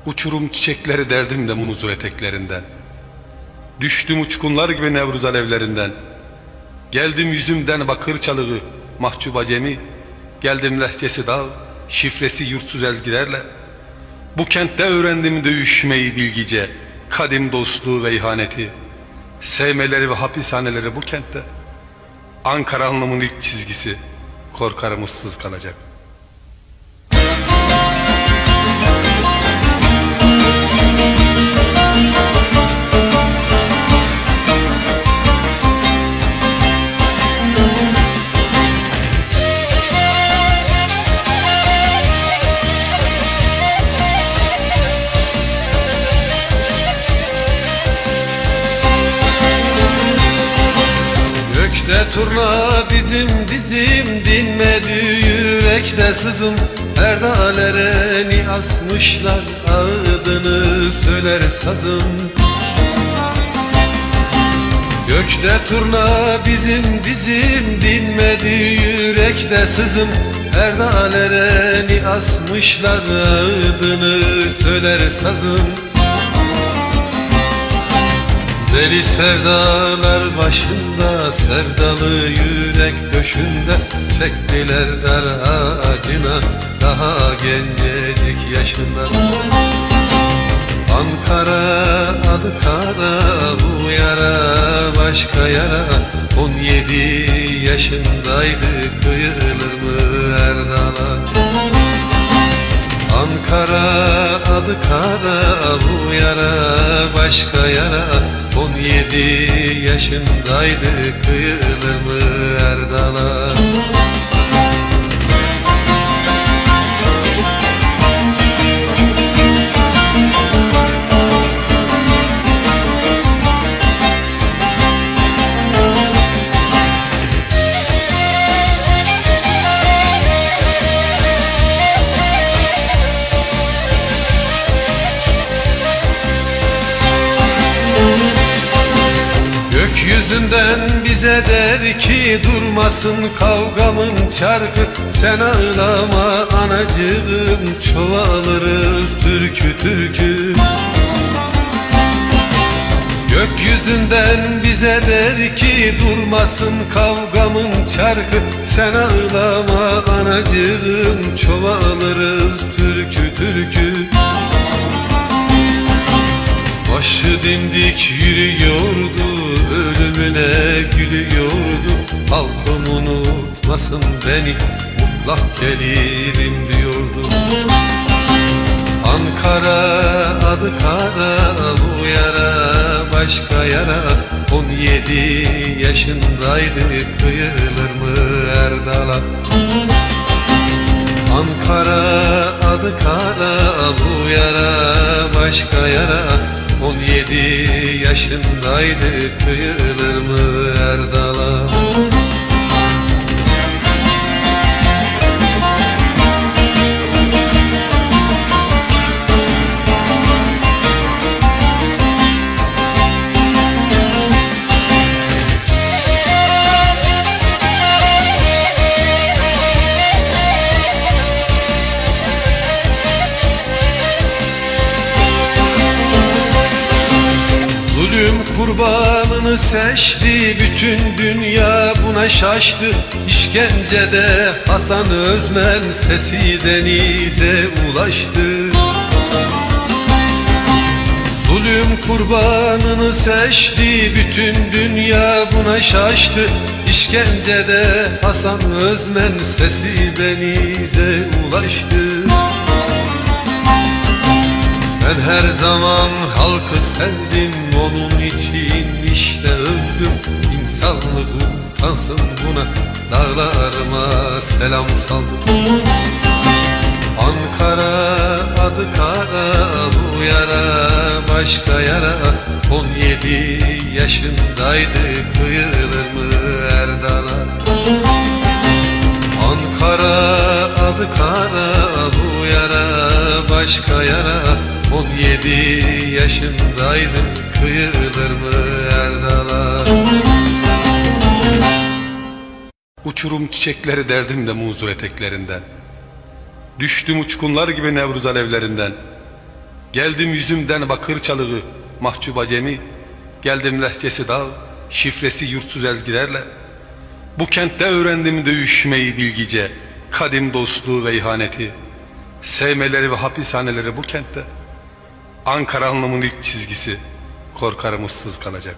Uçurum çiçekleri derdim de muzur eteklerinden. Düştüm uçkunlar gibi Nevruz alevlerinden. Geldim yüzümden bakır çalığı mahcup acemi. Geldim lehçesi dağ, şifresi yurtsuz ezgilerle. Bu kentte öğrendim dövüşmeyi bilgice, kadim dostluğu ve ihaneti. Sevmeleri ve hapishaneleri bu kentte. Ankara anlamının ilk çizgisi, korkarım ıssız kalacak. Gökte turna dizim dizim, dinmedi yürekte sızım. Perdelere asmışlar, adını söyler sazım. Gökte turna dizim dizim, dinmedi yürekte sızım. Perdelere asmışlar, adını söyler sazım. Deli sevdalar başında, sevdalı yürek döşünde. Çektiler dar ağacına, daha gencecik yaşında. Ankara adı kara, bu yara başka yara. 17 yaşındaydı, kıyılır mı Erdal'a? Ankara adı kara, bu yara başka yara. 17 yaşındaydı, kıyılır mı Erdal'a? Gökyüzünden bize der ki, durmasın kavgamın çarkı. Sen ağlama anacığım, çoğalırız türkü türkü. Gökyüzünden bize der ki, durmasın kavgamın çarkı. Sen ağlama anacığım, çoğalırız türkü türkü. Başı dimdik yürüyordu, ölümüne gülüyordu. Halkım unutmasın beni, mutlak gelirim diyordu. Ankara adı kara, bu yara başka yara. 17 yaşındaydı, kıyılır mı Erdal'a? Ankara adı kara, bu yara başka yara. 17 yaşındaydı, kıyılır mı Erdal'a? Kurbanını seçti, bütün dünya buna şaştı. İşkencede Hasan Özmen, sesi denize ulaştı. Zulüm kurbanını seçti, bütün dünya buna şaştı. İşkencede Hasan Özmen, sesi denize ulaştı. Ben her zaman halkı sevdim, onun için işte öldüm. İnsanlık utansın buna, dağlarıma selam saldım. Ankara adı kara, bu yara başka yara. 17 yaşındaydı, kıyılır mı Erdal'a? Ankara adı kara, bu yara başka yara. 17 yaşındaydı, kıyılır mı Erdal'a? Uçurum çiçekleri derdim de muzur eteklerinden. Düştüm uçkunlar gibi Nevruz alevlerinden. Geldim yüzümden bakır çalığı mahcup acemi, geldim lehçesi dağ, şifresi yurtsuz ezgilerle. Bu kentte öğrendim dövüşmeyi bilgice, kadim dostluğu ve ihaneti, sevmeleri ve hapishaneleri bu kentte. Ankara anlamının ilk çizgisi, korkarım ıssız kalacak.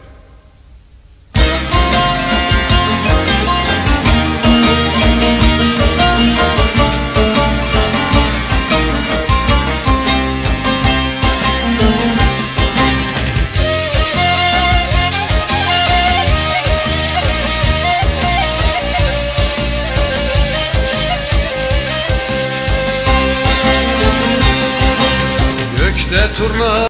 Gökte turna